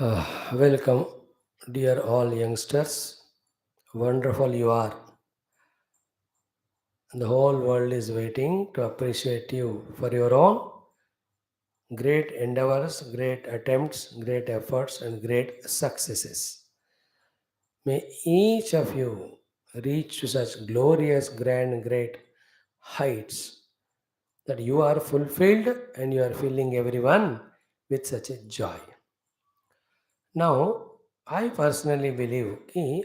Welcome, dear all youngsters. Wonderful you are. The whole world is waiting to appreciate you for your own great endeavors, great attempts, great efforts, and great successes. May each of you reach to such glorious, grand, great heights that you are fulfilled and you are filling everyone with such a joy. Now, I personally believe,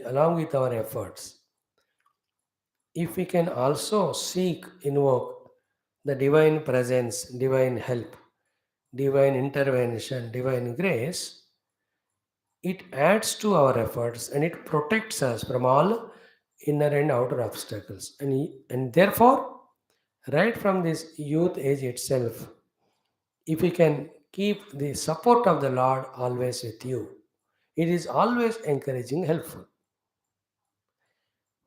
along with our efforts, if we can also seek, invoke the divine presence, divine help, divine intervention, divine grace, it adds to our efforts and it protects us from all inner and outer obstacles. And therefore, right from this youth age itself, if we can keep the support of the Lord always with you, it is always encouraging, helpful.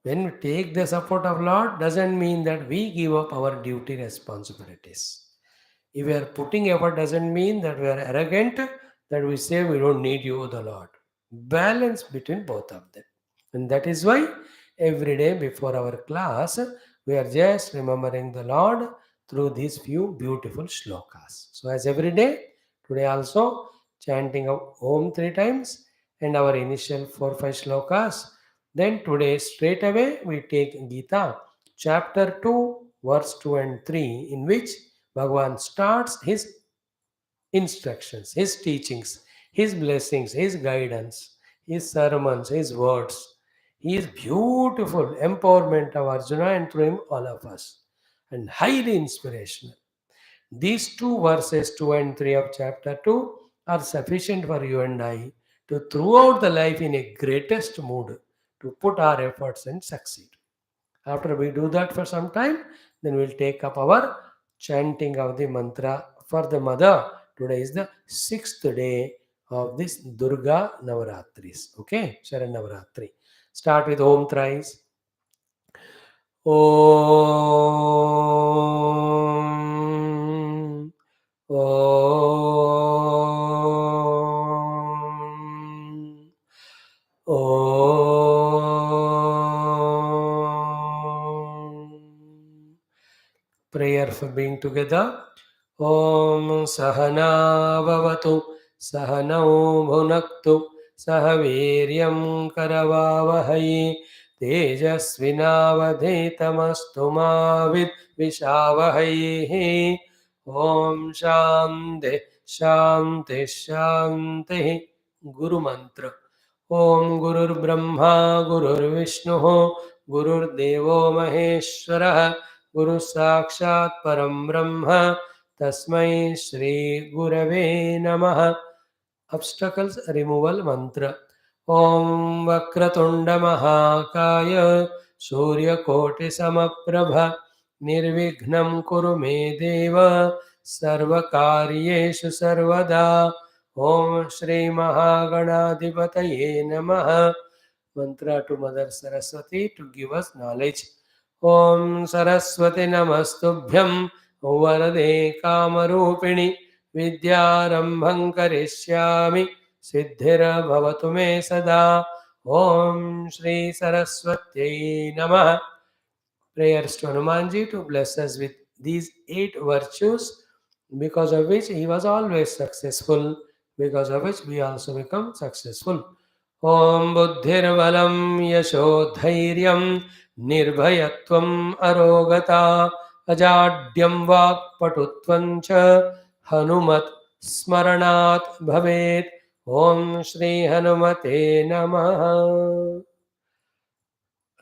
When we take the support of Lord, doesn't mean that we give up our duty responsibilities. If we are putting effort, doesn't mean that we are arrogant, that we say we don't need you, the Lord. Balance between both of them. And that is why every day before our class, we are just remembering the Lord through these few beautiful shlokas. So, as every day, today also chanting of Om 3 times and our initial 4 5 shlokas. Then today, straight away, we take Geeta, chapter 2, verse 2 and 3, in which Bhagavan starts his instructions, his teachings, his blessings, his guidance, his sermons, his words. His beautiful empowerment of Arjuna and through him all of us, and highly inspirational. These two verses, 2 and 3 of chapter 2, are sufficient for you and I to throughout the life in a greatest mood to put our efforts and succeed. After we do that for some time, then we'll take up our chanting of the mantra for the mother. Today is the 6th day of this Durga Navaratris. Okay, Sharan Navaratri. Start with Om thrice. Om. Om. Om. Prayer for being together. Om Sahana Bhavatu Sahanau Bhunaktu Sahaviryam Karavavahai Tejasvinavadhetamastu Mavid Vishavahai. Om Shanti Shanti Shanti. Guru Mantra. Om Gurur Brahma Gurur Vishnu Gurur Devo Maheshwara Guru Sakshat Param Brahma Tasmai Shri Gurave Namaha. Obstacles removal mantra. Om Vakratunda Mahakaya Surya Koti Samaprabha Nirvignam Kuru Me Deva Sarvakaryeshu Sarvada. Om Shri Mahaganadhipataye Namaha. Mantra to Mother Saraswati to give us knowledge. Om Saraswati Namastubhyam Varade Kamarupini Vidyarambham Karishyami Siddhira Bhavatu Me Sada. Om Shri Saraswati Namaha. Prayers to Hanumanji to bless us with these 8 virtues, because of which he was always successful, because of which we also become successful. Om Buddhirvalam Yasho Dhairyam Nirbhayatvam Arogata Ajadyam Vakpatutvancha Hanumat Smaranat Bhavet. Om Shri Hanumate Namaha.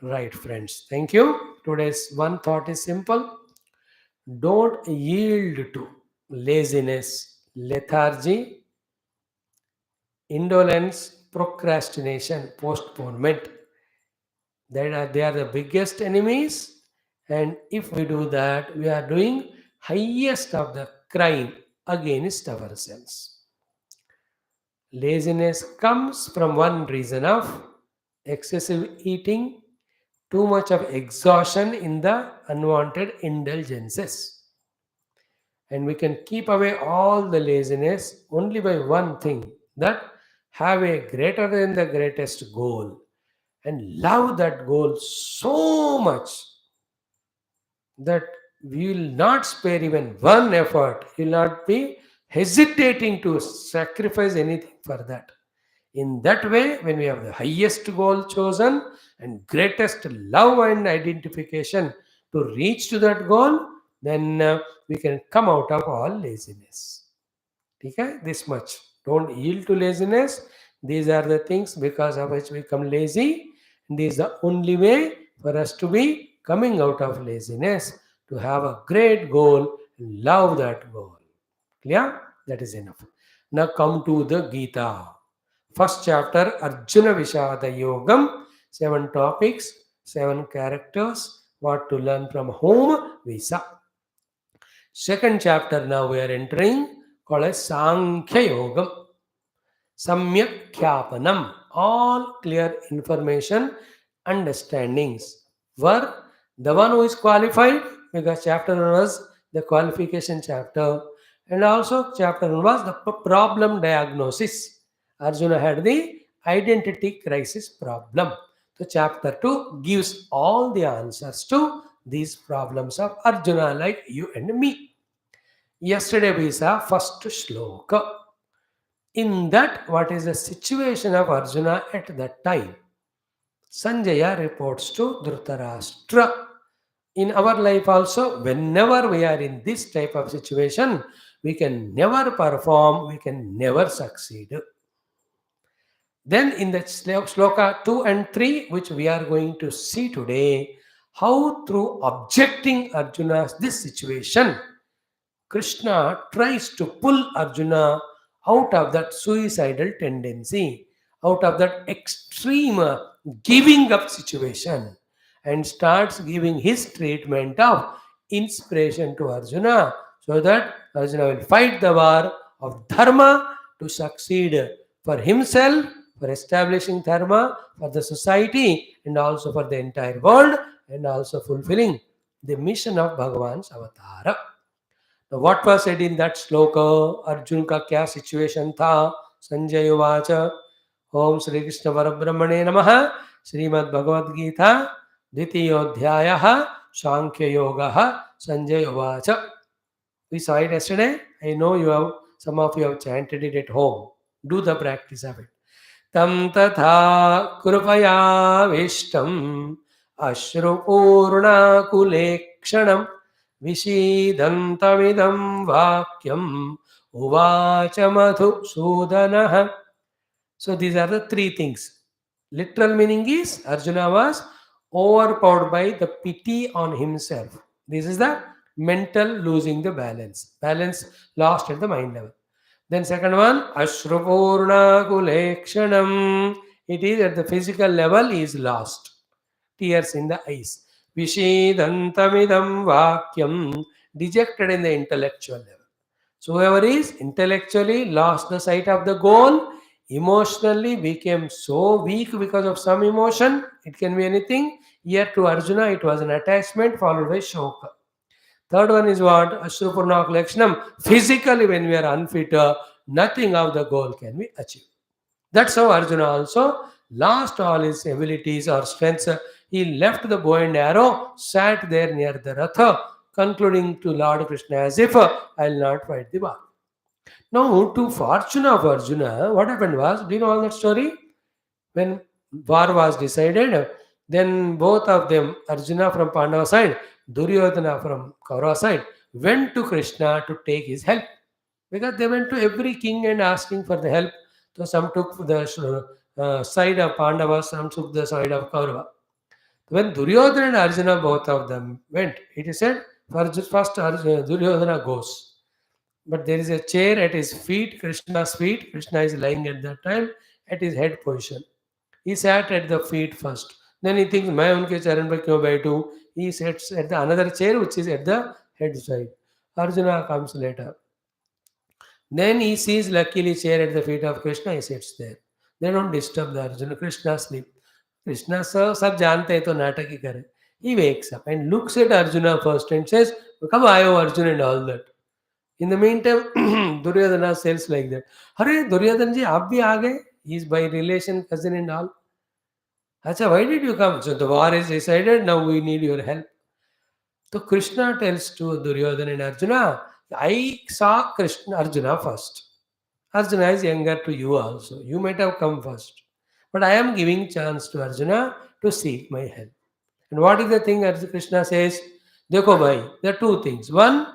Right, friends. Thank you. Today's one thought is simple. Don't yield to laziness, lethargy, indolence, procrastination, postponement. They are the biggest enemies. And if we do that, we are doing highest of the crime against ourselves. Laziness comes from one reason of excessive eating, too much of exhaustion in the unwanted indulgences. And we can keep away all the laziness only by one thing, that have a greater than the greatest goal and love that goal so much that we will not spare even one effort. You will not be hesitating to sacrifice anything for that. In that way, when we have the highest goal chosen and greatest love and identification to reach to that goal, then we can come out of all laziness. Okay? This much. Don't yield to laziness. These are the things because of which we become lazy. This is the only way for us to be coming out of laziness, to have a great goal, love that goal. Clear? That is enough. Now come to the Gita. First chapter, Arjuna Vishada Yogam. 7 topics, 7 characters. What to learn from whom? Visa. Second chapter now we are entering, called as Sankhya Yogam. Samyak Khyapanam. All clear information, understandings. Were the one who is qualified, because chapter 1 was the qualification chapter, and also chapter 1 was the problem diagnosis. Arjuna had the identity crisis problem. So chapter 2 gives all the answers to these problems of Arjuna, like you and me. Yesterday we saw first shloka. In that, what is the situation of Arjuna at that time? Sanjaya reports to Dhritarashtra. In our life also, whenever we are in this type of situation, we can never perform, we can never succeed. Then in the shloka 2 and 3, which we are going to see today, how through objecting Arjuna's this situation, Krishna tries to pull Arjuna out of that suicidal tendency, out of that extreme giving up situation, and starts giving his treatment of inspiration to Arjuna, so that Arjuna will fight the war of dharma to succeed for himself, for establishing dharma, for the society, and also for the entire world, and also fulfilling the mission of Bhagavan's avatar. Now, what was said in that sloka? Arjun का क्या situation था? संजय उवाच ओम श्री कृष्ण परब्रह्मणे नमः. श्रीमद् भगवद गीता द्वितीयोऽध्यायः सांख्य योगः. Sanjay उवाच. We saw it yesterday. I know you have, some of you have chanted it at home. Do the practice of it. Tam tatha कृपयाविष्टम् अश्रुपूर्णाकुलेक्षणम् विषीदन्तमिदं वाक्यम् उवाच मधुसूदनः. So these are the 3 things. Literal meaning is Arjuna was overpowered by the pity on himself. This is the mental losing the balance. Balance lost at the mind level. Then second one, Ashrupurna Kulekshanam. It is at the physical level he is lost. Tears in the eyes. Vishidantamidam Vakyam. Dejected in the intellectual level. So whoever is intellectually lost the sight of the goal, emotionally became so weak because of some emotion. It can be anything. Here to Arjuna, it was an attachment followed by shoka. Third one is what? Ashrupurna Lakshanam. Physically, when we are unfit, nothing of the goal can be achieved. That's how Arjuna also lost all his abilities or strengths. He left the bow and arrow, sat there near the Ratha, concluding to Lord Krishna as if, I'll not fight the war. Now, to fortune of Arjuna, what happened was, do you know all that story? When war was decided, then both of them, Arjuna from Pandava side, Duryodhana from Kaurava side, went to Krishna to take his help. Because they went to every king and asking for the help. So some took the side of Pandava, some took the side of Kaurava. When Duryodhana and Arjuna, both of them went, it is said, first Duryodhana goes. But there is a chair at his feet, Krishna's feet. Krishna is lying at that time at his head position. He sat at the feet first. Then he thinks, मैं उनके चरण पर क्यों बैठूं? He sits at the another chair which is at the head side. Arjuna comes later. Then he sees luckily chair at the feet of Krishna. He sits there. They don't disturb the Arjuna. Krishna sleep. Krishna sir, सब जानते हैं तो नाटक ही करे. He wakes up and looks at Arjuna first and says, "Come, I am Arjuna and all that." In the meantime, Duryodhana says like that. अरे दुर्योधन जी आप भी आ गए? He's by relation, cousin and all. Acha, why did you come? So the war is decided, now we need your help. So Krishna tells to Duryodhana and Arjuna, I saw Krishna Arjuna first. Arjuna is younger to you also. You might have come first. But I am giving chance to Arjuna to seek my help. And what is the thing Arjuna Krishna says? Dekho bhai, there are two things. One,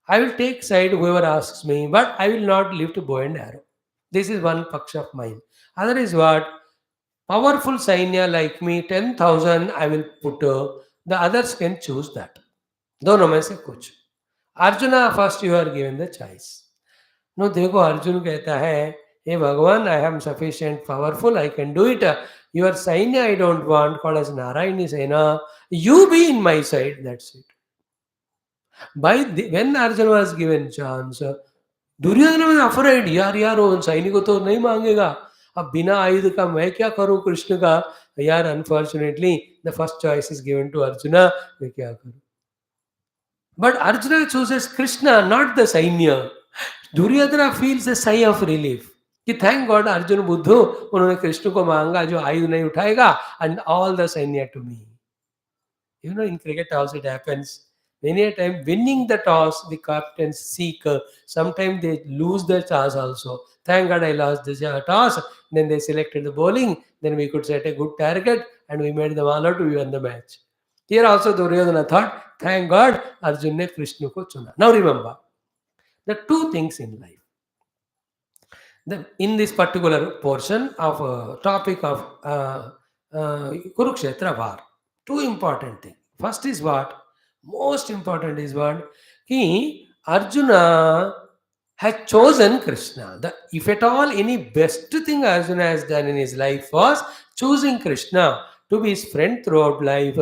I will take side whoever asks me, but I will not lift bow and arrow. This is one paksha of mine. Other is what? Powerful Sainya like me, 10,000 I will put. The others can choose that. दोनों में से कुछ. Arjuna first you are given the choice. No देखो अर्जुन कहता है हे भगवान I am sufficient powerful I can do it. Your सैन्य I don't want called as Narayani Sena. You be in my side. That's it. When Arjuna was given chance, Duryodhana was afraid. यार वो सैनिक को तो नहीं मांगेगा. अब बिना आयुध का मैं क्या करूं कृष्ण का. यार unfortunately the first choice is given to Arjuna. मैं क्या करूं. But Arjuna chooses Krishna, not the Sainya. Duryodhana feels a sigh of relief. कि thank God Arjuna बुद्धू उन्होंने कृष्ण को मांगा जो आयुध नहीं उठाएगा and all the Sainya to me. You know, in cricket also it happens. Many a time winning the toss, the captains seek. Sometimes they lose the toss also. Thank God I lost the toss. Then they selected the bowling. Then we could set a good target and we made them all out. We won the match. Here also Duryodhana thought, thank God Arjuna ने कृष्ण को चुना. Now remember, the two things in life. In this particular portion of topic of Kurukshetra war, two important things. First is what? Most important is what? He, Arjuna had chosen Krishna. If at all any best thing Arjuna has done in his life was choosing Krishna to be his friend throughout life.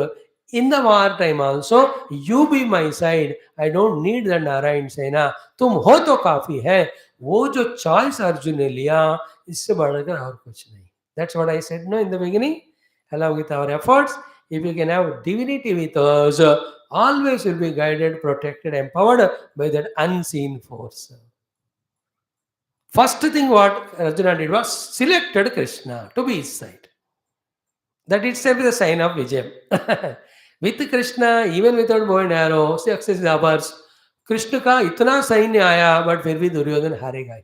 In the war time also, you be my side. I don't need the Narayan Sena. तुम हो तो काफी है. वो जो choice Arjun ने लिया इससे बढ़कर और कुछ नहीं. That's what I said no in the beginning. Along with our efforts, if you can have divinity with us, always will be guided, protected, empowered by that unseen force. First thing what Arjuna did was selected Krishna to be his side. That itself is a sign of Vijay. With Krishna, even without bow and arrow, success is ours. Krishna का इतना सैन्य आया but फिर भी दुर्योधन हारेगा ही.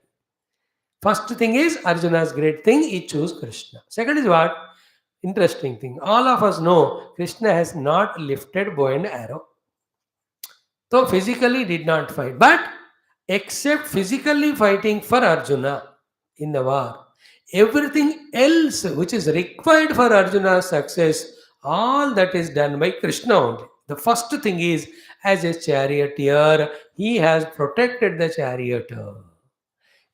First thing is Arjuna's great thing, he chose Krishna. Second is what? Interesting thing. All of us know Krishna has not lifted bow and arrow. So physically did not fight. But except physically fighting for Arjuna in the war, everything else which is required for Arjuna's success, all that is done by Krishna only. The first thing is, as a charioteer, he has protected the charioteer.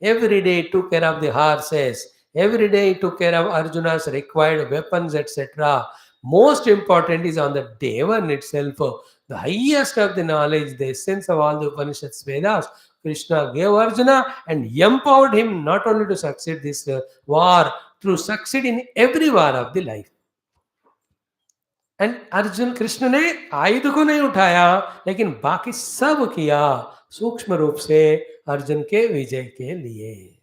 Every day he took care of the horses. Every day he took care of Arjuna's required weapons, etc. Most important is on the day one itself. The highest of the knowledge, the essence of all the Upanishads, Vedas, Krishna gave Arjuna and empowered him not only to succeed this war, to succeed in every war of the life. And Arjun Krishna ने आयुध को नहीं उठाया लेकिन बाकी सब किया सूक्ष्म रूप से अर्जुन के विजय के लिए.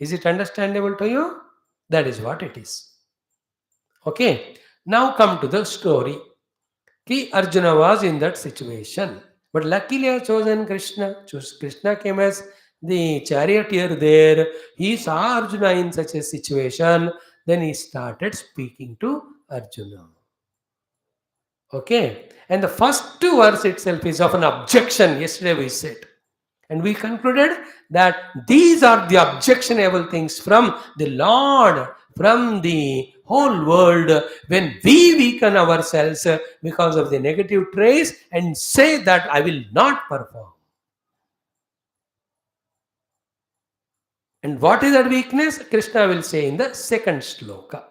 Is it understandable to you? That is what it is. Okay, now come to the story कि Arjun was in that situation but luckily I chosen Krishna. Krishna came as the charioteer there. He saw Arjuna in such a situation. Then he started speaking to Arjuna. Okay, and the first verse itself is of an objection. Yesterday we said, and we concluded that these are the objectionable things from the Lord, from the whole world, when we weaken ourselves because of the negative traits and say that I will not perform. And what is that weakness? Krishna will say in the second shloka.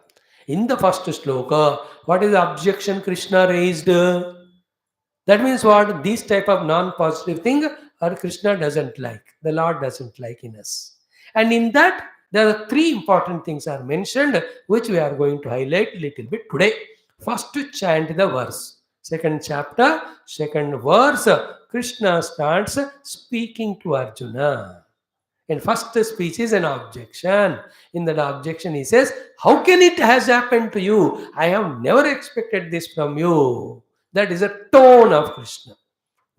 In the first shloka, what is the objection Krishna raised? That means what? This type of non-positive thing or Krishna doesn't like. The Lord doesn't like in us. And in that, there are three important things are mentioned, which we are going to highlight a little bit today. First, to chant the verse. Second chapter, second verse, Krishna starts speaking to Arjuna. And first speech is an objection. In that objection, he says, how can it has happened to you? I have never expected this from you. That is a tone of Krishna.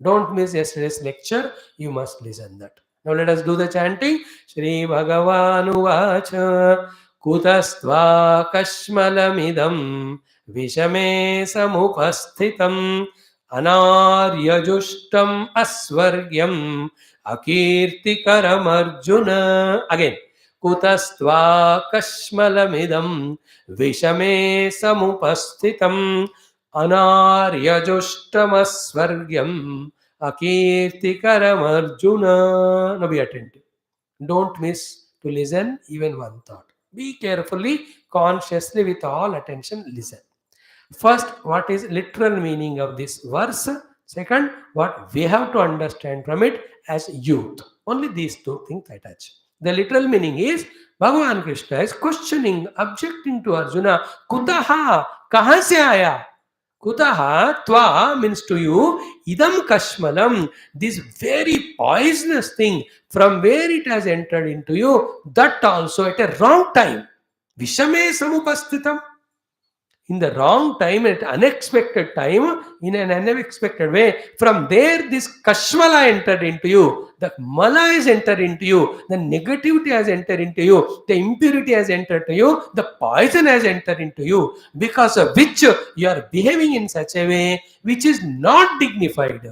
Don't miss yesterday's lecture. You must listen that. Now let us do the chanting. Shri Bhagavanu Vacha Kutastva Kashmalamidam Vishame Samupasthitam Anaryajustam Asvargyam Akirtikaram Arjuna. Again. Kutastva Kashmalamidam Vishame Samupasthitam Anaryajushthamasvargyam akirtikaram Arjuna. Now be attentive. Don't miss to listen even one thought. Be carefully, consciously, with all attention, listen. First, what is literal meaning of this verse? Second, what we have to understand from it as youth. Only these two things I touch. The literal meaning is Bhagavan Krishna is questioning, objecting to Arjuna. Kutaha? Kahan se aaya? Kutaha tva means to you, idam kashmalam, this very poisonous thing, from where it has entered into you, that also at a wrong time. Vishame samupasthitam. In the wrong time, at unexpected time, in an unexpected way, from there this kashmala entered into you, the mala has entered into you, the negativity has entered into you, the impurity has entered into you, the poison has entered into you, because of which you are behaving in such a way which is not dignified.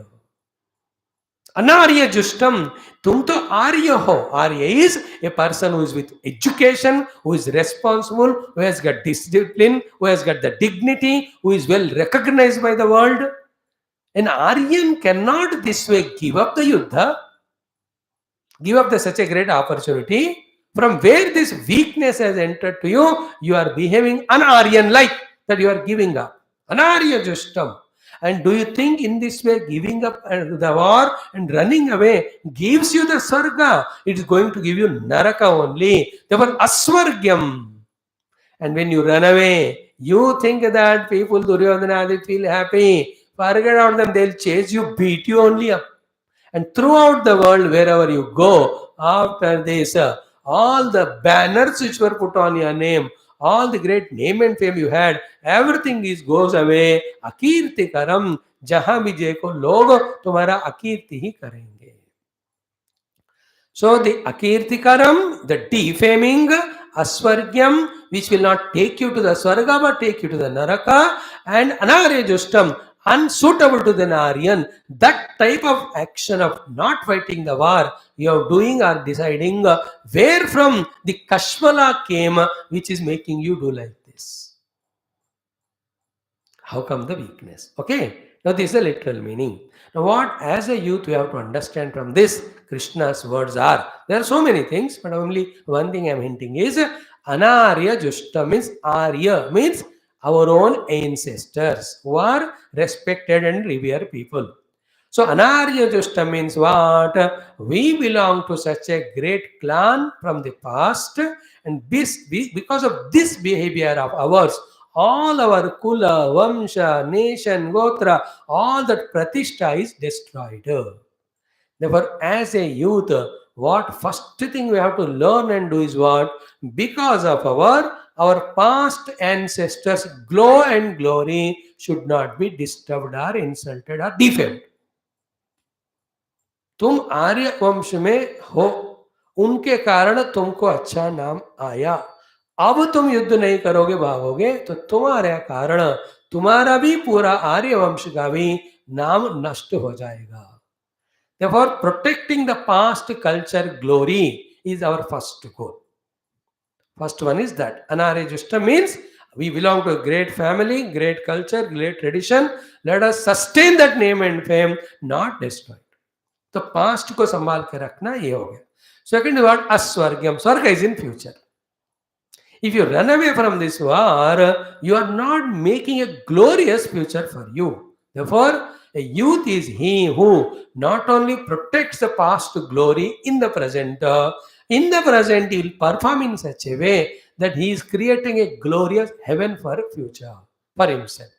Anarya Justam, tum to Arya ho. Arya is a person who is with education, who is responsible, who has got discipline, who has got the dignity, who is well recognized by the world. An Aryan cannot this way give up the Yuddha, give up such a great opportunity. From where this weakness has entered to you, you are behaving un-Aryan-like, that you are giving up. Anarya Justam. And do you think in this way giving up the war and running away gives you the Sarga? It is going to give you Naraka only. Therefore, Asvargyam. And when you run away, you think that people, Duryodhana, they feel happy. Forget about them, they'll chase you, beat you only up. And throughout the world, wherever you go, after this, all the banners which were put on your name, all the great name and fame you had, everything goes away. Akirti karam, jahan bhi jeko log tumhara akirti hi karenge. So the akirti karam, the defaming, asvargyam, which will not take you to the swarga but take you to the naraka, and anarejustam, unsuitable to the Aryan, that type of action of not fighting the war, you are doing or deciding where from the Kashmala came, which is making you do like this. How come the weakness? Okay, now this is the literal meaning. Now what as a youth we have to understand from this, Krishna's words are, there are so many things, but only one thing I am hinting is, Anarya Jushta means Arya means our own ancestors who are respected and revered people. So Anarya Jushta means what? We belong to such a great clan from the past, and because of this behavior of ours, all our kula, vamsha, nation, gotra, all that pratishtha is destroyed. Therefore, as a youth, what first thing we have to learn and do is what? Because of our past ancestors' glow and glory should not be disturbed or insulted or defamed. तुम आर्य वंश में हो, उनके कारण तुमको अच्छा नाम आया. अब तुम युद्ध नहीं करोगे, भागोगे, तो तुम्हारे कारण तुम्हारा भी पूरा आर्य वंश का भी नाम नष्ट हो जाएगा. Therefore, protecting the past culture glory is our first goal. First one is that. Anarya Jushta means we belong to a great family, great culture, great tradition. Let us sustain that name and fame, not destroy it. तो past को संभाल के रखना ये हो गया. Second word aswargyam. Swarga is in future. If you run away from this war, you are not making a glorious future for you. Therefore, a youth is he who not only protects the past glory in the present, he will perform in such a way that he is creating a glorious heaven for future for himself.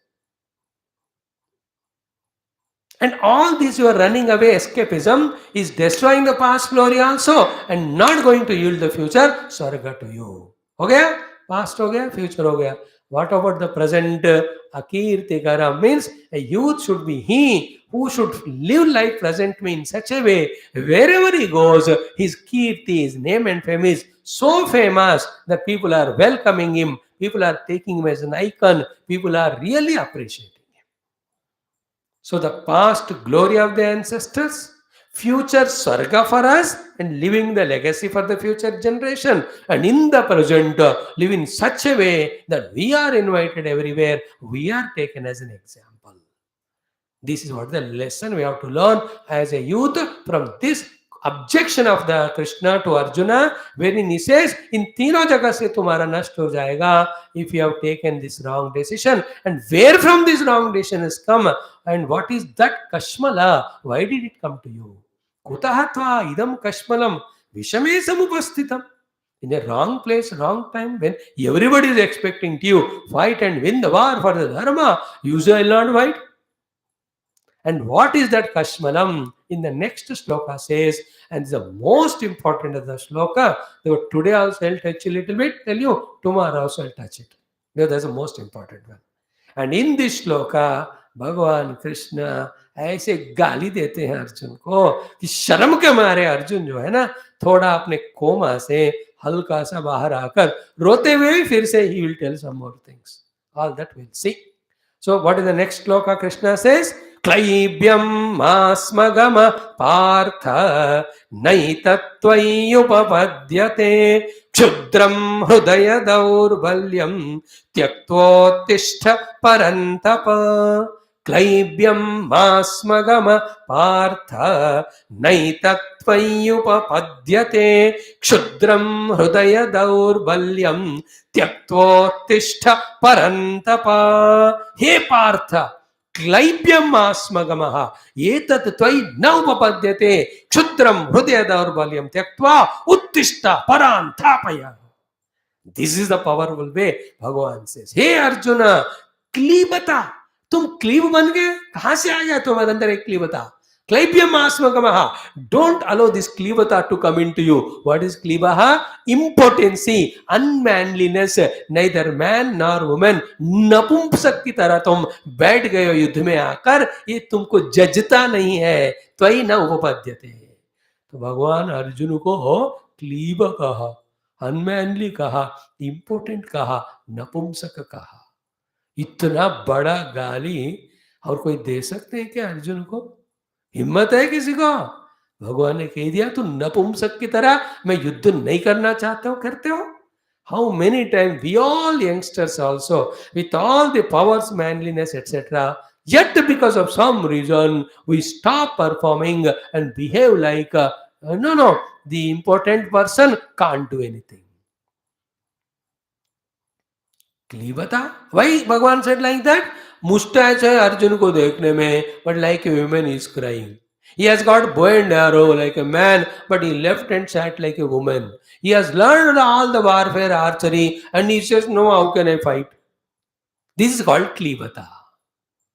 And all this you are running away escapism is destroying the past glory also and not going to yield the future Swarga to you. Okay? Past ho gaya, future ho gaya. What about the present? Akirti Kara means a youth should be he who should live life present me in such a way wherever he goes, his kirti, his name and fame is so famous that people are welcoming him, people are taking him as an icon, people are really appreciating. So the past glory of the ancestors, future Swarga for us, and living the legacy for the future generation. And in the present, live in such a way that we are invited everywhere, we are taken as an example. This is what the lesson we have to learn as a youth from this objection of the Krishna to Arjuna, wherein he says, in तीनों जगह से तुम्हारा नष्ट हो जाएगा if you have taken this wrong decision. And where from this wrong decision has come, and what is that kashmala? Why did it come to you? Kutaha tva idam kashmalam vishame samupasthitam. In a wrong place, wrong time, when everybody is expecting you fight and win the war for the dharma, you shall not fight. And what is that kashmalam? In the next sloka says, and the most important of the sloka, today also I'll touch a little bit, tell you, tomorrow also I'll touch it. That's the most important one. And in this sloka, भगवान कृष्ण ऐसे गाली देते हैं अर्जुन को कि शर्म के मारे अर्जुन जो है ना थोड़ा अपने कोमा से हल्का सा बाहर आकर रोते हुए फिर से he will tell some more things. All that we'll see. So what is the next sloka? Krishna says, Klaibyam masmagama partha naitatvayupapadyate kshudram hrudaya daurbalyam tyaktvottishta parantapa. Klaibyam masmagama partha naitatvayupapadyate kshudram hrudaya daurbalyam tyaktvottishta parantapa. He Partha, Klaibyam asmagamaha etat tvai na upapadyate kshudram hrudaya daurbalyam tyaktva uttishta parantapaya. This is the powerful way Bhagavan says. Hey Arjuna, क्लीबता, तुम क्लीब बन गए, कहां से आ गया तुम्हारे अंदर एक क्लीबता? Klaibyam asmagamaha. Don't allow this klibata to come into you. What is klibaha? Impotency, unmanliness. Neither man nor woman. नपुंसक की तरह तुम बैठ गए हो युद्ध में आकर, ये तुमको जजता नहीं है. त्वयि न उपपद्यते. तो भगवान अर्जुन को क्लीब कहा, अनमैनली कहा, इंपोर्टेंट कहा, नपुंसक कहा. इतना बड़ा गाली और कोई दे सकते हैं क्या अर्जुन को? हिम्मत है किसी को? भगवान ने कह दिया तू नपुंसक की तरह मैं युद्ध नहीं करना चाहता हूं, करते हो? How many times we all youngsters also, with all the powers, manliness, etc., yet because of some reason we stop performing and behave like no, the important person can't do anything. Klivata? Why Bhagavan said like that? Mustache hai Arjun ko dekhne mein, but like a woman is crying. He has got bow and arrow like a man, but he left and sat like a woman. He has learned all the warfare, archery, and he says, no, how can I fight? This is called klivata,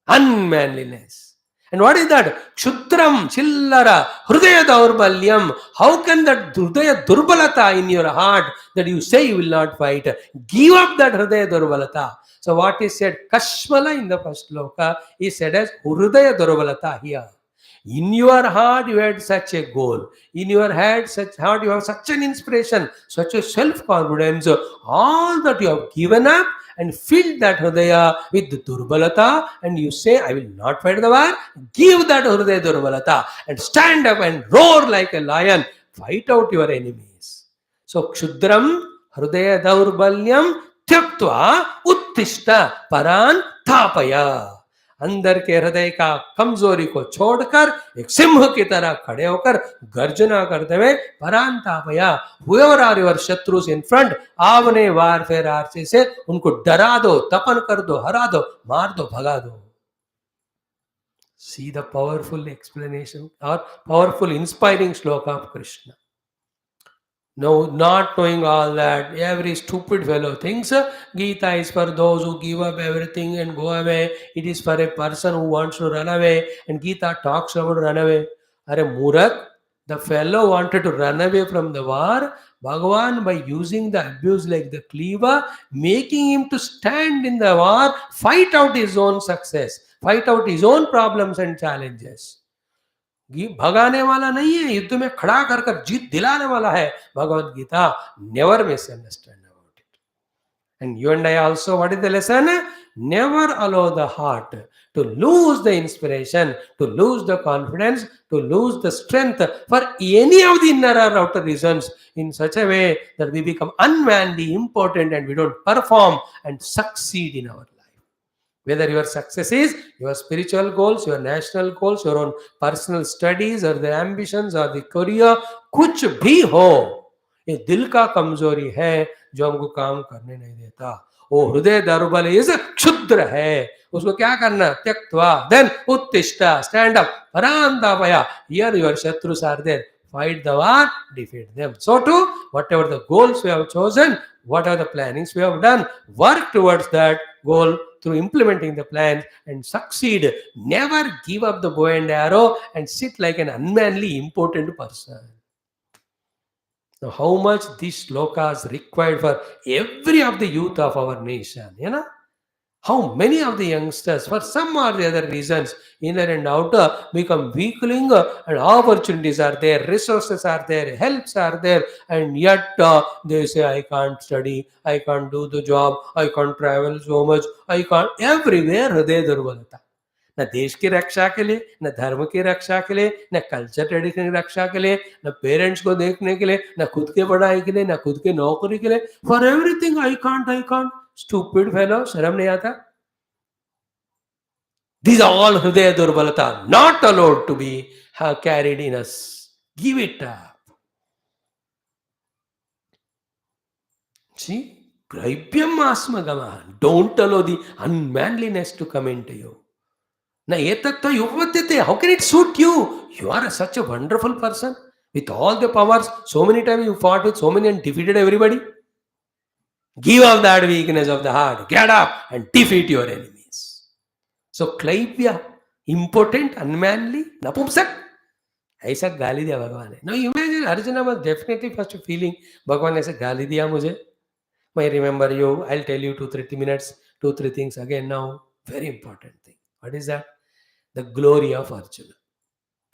unmanliness. And what is that? Kshudram, chillara, hrudaya daurbalyam. How can that hrudaya durbalata in your heart that you say you will not fight? Give up that hrudaya durbalata. So what is said, kashmala in the first loka is said as hrudaya durbalata here. In your heart you had such a goal. In your heart you have such an inspiration, such a self-confidence. All that you have given up and filled that hridaya with durbalata, and you say, I will not fight the war. Give that hridaya durbalata and stand up and roar like a lion. Fight out your enemies. So kshudram hridaya daurbalyam tyaktva uttishta paran thapaya. अंदर के हृदय का कमजोरी को छोड़कर एक सिंह की तरह खड़े होकर गर्जना करते हुए परांतापया, whoever are your शत्रुस in front, आपने वारफेयर आर्चे से उनको डरा दो, तपन कर दो, हरा दो, मार दो, भगा दो. See the powerful explanation or powerful inspiring shloka of Krishna. No, not knowing all that, every stupid fellow thinks Gita is for those who give up everything and go away. It is for a person who wants to run away, and Gita talks about run away. Are Murak, the fellow wanted to run away from the war. Bhagavan, by using the abuse like the cleaver, making him to stand in the war, fight out his own success, fight out his own problems and challenges. भगाने वाला नहीं है, युद्ध में खड़ा कर कर जीत दिलाने वाला है Bhagavad Gita. Never misunderstand about it. And you and I also, what is the lesson? Never allow the heart to lose the inspiration, to lose the confidence, to lose the strength for any of the inner or outer reasons in such a way that we become unmanly, impotent, and we don't perform and succeed in our life. Whether your success is your spiritual goals, your national goals, your own personal studies, or the ambitions, or the career, कुछ भी हो, ये दिल का कमजोरी है जो हमको काम करने नहीं देता. वो हृदय दौर्बल्य इस क्षुद्र है, उसको क्या करना? त्यक्त्वा देन उत्तिष्ठ, स्टैंड अप, परांतापया. Here your shatrus are there. Fight the war, defeat them. So too, whatever the goals we have chosen, whatever the plannings we have done, work towards that goal through implementing the plans and succeed. Never give up the bow and arrow and sit like an unmanly, impotent person. Now, how much these slokas required for every of the youth of our nation, How many of the youngsters, for some or the other reasons, inner and outer, become weakling, and opportunities are there, resources are there, helps are there, and yet they say, I can't study, I can't do the job, I can't travel so much, I can't. Everywhere हृदय दुर्बलता. न देश की रक्षा के लिए, न धर्म की रक्षा के लिए, न कल्चर ट्रेडिशन की रक्षा के लिए, न पेरेंट्स को देखने के लिए, न खुद के पढ़ाई के लिए, न खुद के नौकरी के लिए. For everything I can't. Stupid fellow, शर्म नहीं आता? These are all hridaya durbalata, not allowed to be carried in us. Give it up. See, graibyam asmagama. Don't allow the unmanliness to come into you. Na etatta yuvatyate. How can it suit you? You are such a wonderful person with all the powers. So many times you fought with so many and defeated everybody. Give up that weakness of the heart. Get up and defeat your enemies. So क्लैप्य, impotent, unmanly, napumsak. ऐसा गाली दिया भगवान ने. Now imagine Arjuna was definitely first feeling भगवान ने ऐसे गाली दिया मुझे. I remember you. I'll tell you 2-3 minutes, 2-3 things again now. Very important thing. What is that? The glory of Arjuna.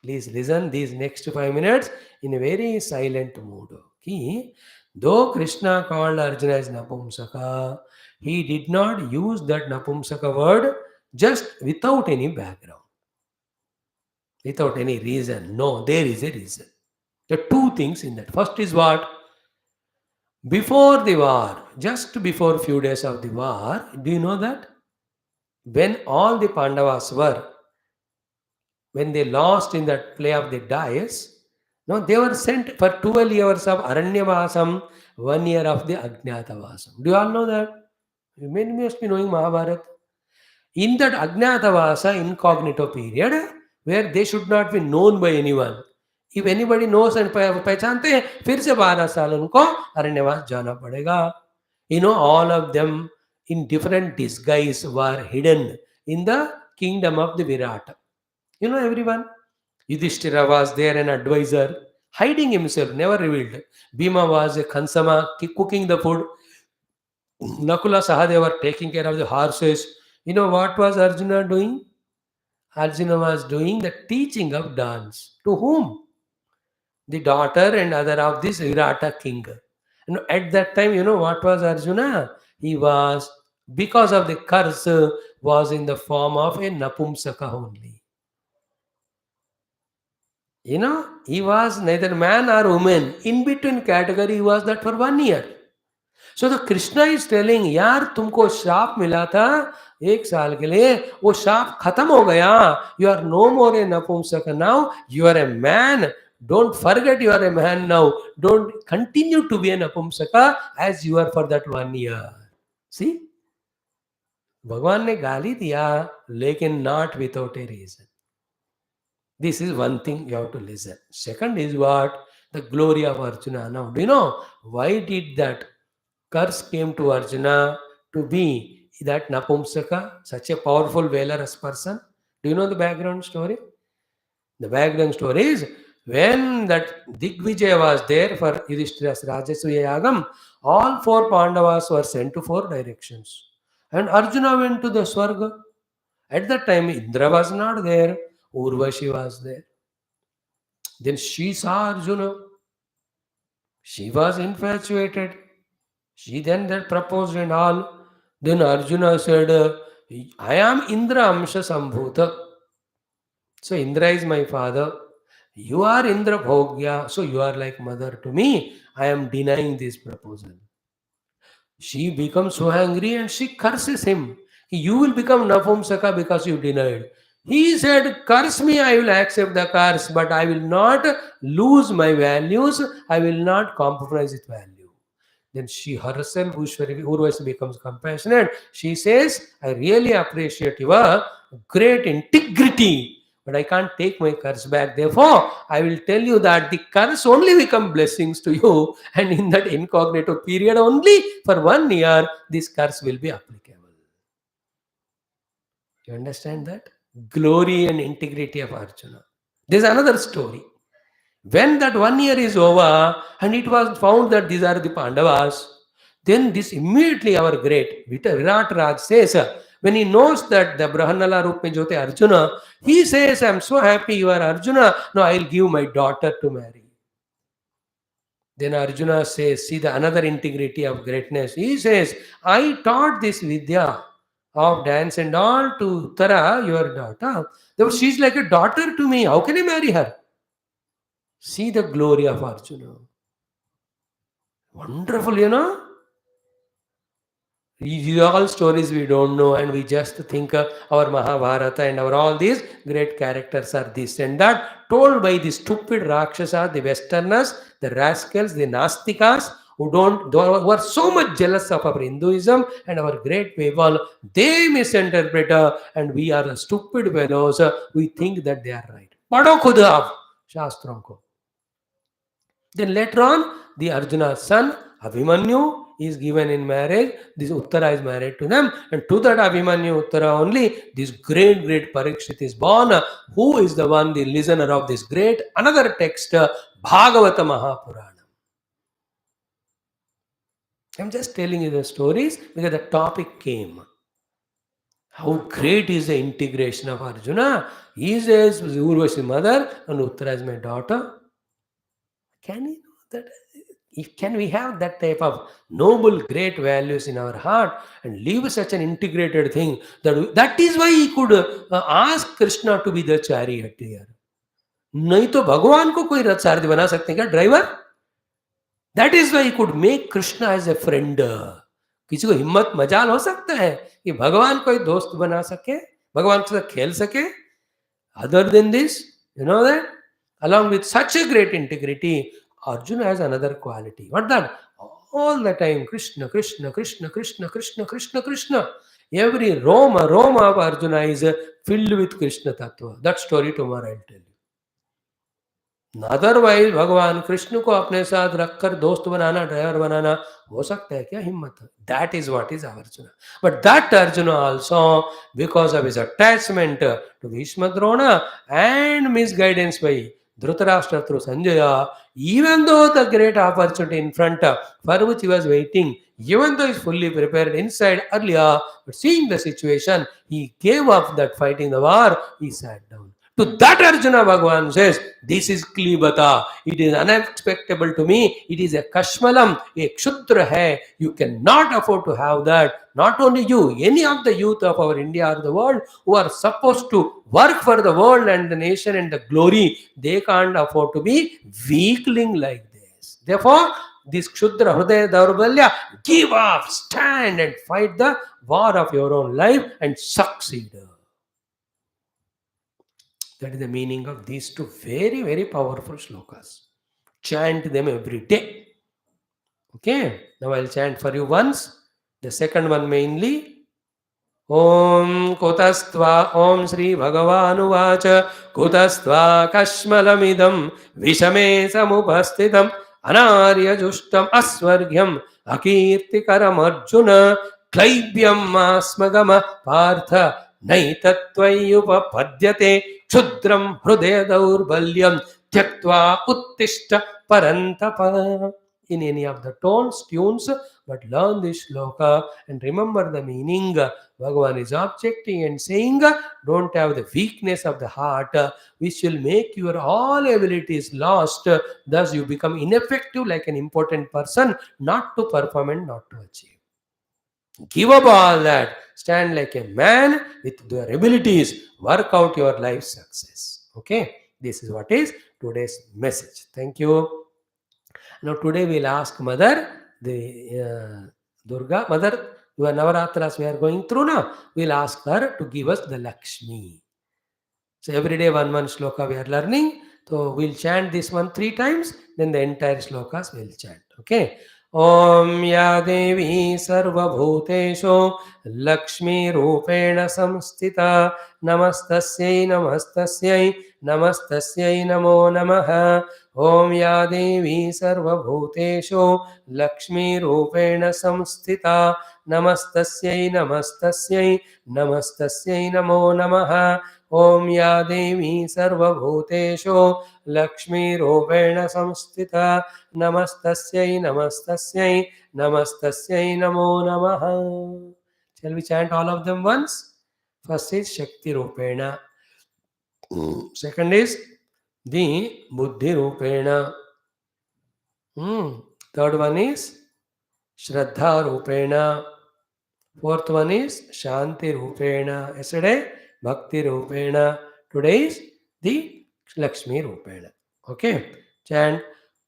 Please listen these next 5 minutes in a very silent mood. Okay? Though Krishna called Arjuna as Napumsaka, he did not use that Napumsaka word just without any background, without any reason. No, there is a reason. There are two things in that. First is what? Before the war, just before a few days of the war, do you know that? When all the Pandavas were, when they lost in that play of the dice, no, they were sent for 12 years of Aranyavasam, 1 year of the Ajnatavasam. Do you all know that? You must be knowing Mahabharata. In that Ajnatavasa incognito period, where they should not be known by anyone. If anybody knows and पहचानते हैं, फिर से 12 साल उनको अरण्यवास जाना पड़ेगा. All of them in different disguise were hidden in the kingdom of the Virata. Everyone. Yudhishthira was there, an advisor, hiding himself, never revealed. Bhima was a Khansama, cooking the food. Nakula, Sahadeva were taking care of the horses. What was Arjuna doing? Arjuna was doing the teaching of dance. To whom? The daughter and other of this Virata king. At that time, what was Arjuna? He was, because of the curse, was in the form of a Napumsaka only. He was neither man or woman. In between category, he was that for 1 year. So the Krishna is telling, यार तुमको शाप मिला था 1 साल के लिए, वो शाप खत्म हो गया. You are no more a Napumsaka now. You are a man. Don't forget you are a man now. Don't continue to be a Napumsaka as you are for that 1 year. See? भगवान ने गाली दिया, लेकिन not without a reason. This is one thing you have to listen. Second is what? The glory of Arjuna. Now, do you know why did that curse came to Arjuna to be that Napumsaka, such a powerful, valorous person? Do you know the background story? The background story is when that Digvijaya was there for Yudhishthira's Rajasuya Yagam, all four Pandavas were sent to four directions. And Arjuna went to the Swarga. At that time, Indra was not there, Urvashi was there. Then she saw Arjuna. She was infatuated. She then that proposed and all. Then Arjuna said, I am Indra Amsha Sambhuta. So Indra is my father. You are Indra Bhogya. So you are like mother to me. I am denying this proposal. She becomes so angry and she curses him. You will become Napumsaka because you denied. He said, curse me, I will accept the curse, but I will not lose my values. I will not compromise with value. Then she herself, Urvashi becomes compassionate. She says, I really appreciate your great integrity, but I can't take my curse back. Therefore, I will tell you that the curse only become blessings to you, and in that incognito period only for 1 year, this curse will be applicable. You understand that? Glory and integrity of Arjuna. There's another story. When that 1 year is over and it was found that these are the Pandavas, then this immediately our great Virat Raj says, when he knows that the Brahanala Rup mein Jyote Arjuna, he says, I'm so happy you are Arjuna, now I'll give my daughter to marry. Then Arjuna says, see the another integrity of greatness. He says, I taught this Vidya of dance and all to Uttara, your daughter. Therefore, she's like a daughter to me. How can I marry her? See the glory of Arjuna. Wonderful, you know. These are all stories we don't know, and we just think our Mahabharata and our all these great characters are this and that, told by the stupid Rakshasa, the Westerners, the rascals, the Nastikas, who who are so much jealous of our Hinduism and our great people. They misinterpret, and we are the stupid fellows. We think that they are right. Padho khud aap Shastron ko. Then later on, the Arjuna's son, Abhimanyu, is given in marriage. This Uttara is married to them. And to that Abhimanyu Uttara only, this great Parikshit is born. Who is the one, the listener of this great, another text, Bhagavata Mahapurana. I'm just telling you the stories because the topic came. How great is the integration of Arjuna? He says, Urvashi mother and Uttara is my daughter. Can we know that? Can we have that type of noble, great values in our heart and live such an integrated thing? That is why he could ask Krishna to be the charioteer. नहीं तो भगवान को कोई रथ सारथी बना सकते हैं क्या driver? That is why he could make Krishna as a friend. किसी को हिम्मत मजाल हो सकता है कि भगवान कोई दोस्त बना सके, भगवान के साथ खेल सके? Other than this, you know that? Along with such a great integrity, Arjuna has another quality. What that? All the time, Krishna, Krishna, Krishna, Krishna, Krishna, Krishna, Krishna. Every Roma of Arjuna is filled with Krishna Tattva. That story tomorrow I'll tell you. Otherwise, भगवान कृष्ण को अपने साथ रखकर दोस्त बनाना, driver बनाना हो सकता है क्या? हिम्मत. That is what is Arjuna. But that Arjuna also, because of his attachment to Bhishma Drona and misguidance by Dhritarashtra through Sanjaya, even though the great opportunity in front for which he was waiting, even though he is fully prepared inside earlier, but seeing the situation, he gave up that fighting the war, he sat down. To that Arjuna Bhagavan says, this is Klibata. It is unexpectable to me. It is a Kashmalam, a Kshudra hai. You cannot afford to have that. Not only you, any of the youth of our India or the world who are supposed to work for the world and the nation and the glory, they can't afford to be weakling like this. Therefore, this Kshudra Hridaya Daurbalya, give up, stand and fight the war of your own life and succeed. That is the meaning of these two very powerful shlokas. Chant them every day. Okay, now I'll chant for you once. The second one mainly Om Kutastva Om Sri Bhagavanuvacha Kutastva Kashmalamidam Vishame Samupasthitam Anarya Justam Asvargyam Akirtikaram Arjuna Klaibyam Asmagama Partha Naitatvayupapadyate Kshudram Hrudaya Daurbalyam Tyaktva Uttishta Parantapa. In any of the tones, tunes, but learn this shloka and remember the meaning. Bhagavan is objecting and saying, don't have the weakness of the heart, which will make your all abilities lost. Thus, you become ineffective like an important person, not to perform and not to achieve. Give up all that. Stand like a man with your abilities. Work out your life success. Okay, this is what is today's message. Thank you. Now today we'll ask Mother, the Durga, Mother, your Navaratras we are going through now. We'll ask her to give us the Lakshmi. So every day one shloka we are learning. So we'll chant this one 3 times, then the entire shlokas we'll chant. Okay. Om Ya Devi Sarva Bhutesho Lakshmi Rupena Samstita Namastasyai Namastasyai Namastasyai Namo Namaha. Om Ya Devi Sarva Bhutesho Lakshmi Rupena Samstita Namastasyai Namastasyai Namastasyai Namo Namaha. Om Ya Devi Sarvabhutesho Lakshmi Rupena Samstita Namastasyai Namastasyai Namastasyai Namo Namaha. Shall we chant all of them once? First is Shakti Rupena. Second is the Buddhi Rupena. Third one is Shraddha Rupena. Fourth one is Shanti Rupena. Yesterday, Bhakti Rupena. Today is the Lakshmi Rupena. Okay. Chant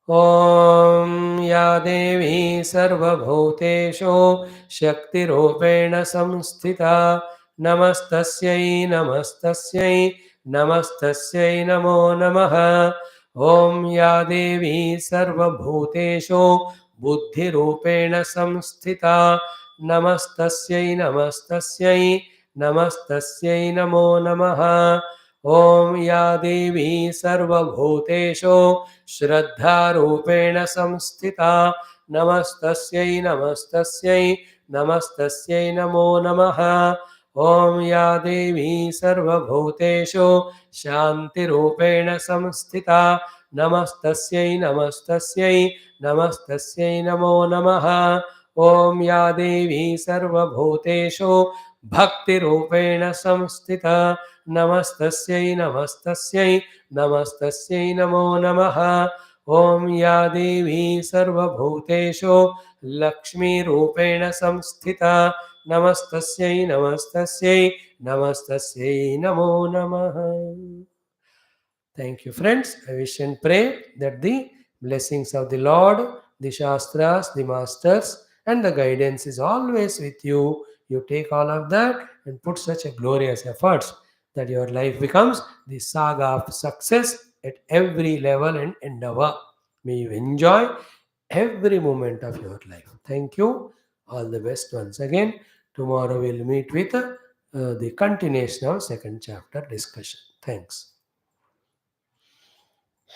Om Ya Devi Sarva Bhutesho Shakti Rupena Samstita Namastasyai Namastasyai Namastasyai Namo Namaha. Om Ya Devi Sarva Bhutesho Buddhi Rupena Samstita Namastasyai Namastasyai Namastasyai Namo Namaha. Om Ya Devi Sarva Bhutesho Shraddha Rupena Samstita Namastasyai Namastasyai Namastasyai Namo Namaha. Om Ya Devi Sarva Bhutesho Shanti Rupena Samstita Namastasyai Namastasyai Namastasyai Namo Namaha. Om Ya Devi Sarva Bhutesho Bhakti Rupena Samstita Namastasyai Namastasyai Namastasyai Namo Namaha. Om Ya Devi Sarva Bhutesho Lakshmi Rupena Samstita Namastasyai Namastasyai Namastasyai Namo Namaha. Thank you, friends. I wish and pray that the blessings of the Lord, the Shastras, the Masters, and the guidance is always with you. You take all of that and put such a glorious efforts that your life becomes the saga of success at every level and endeavor. May you enjoy every moment of your life. Thank you. All the best once again. Tomorrow we'll meet with the continuation of second chapter discussion. Thanks.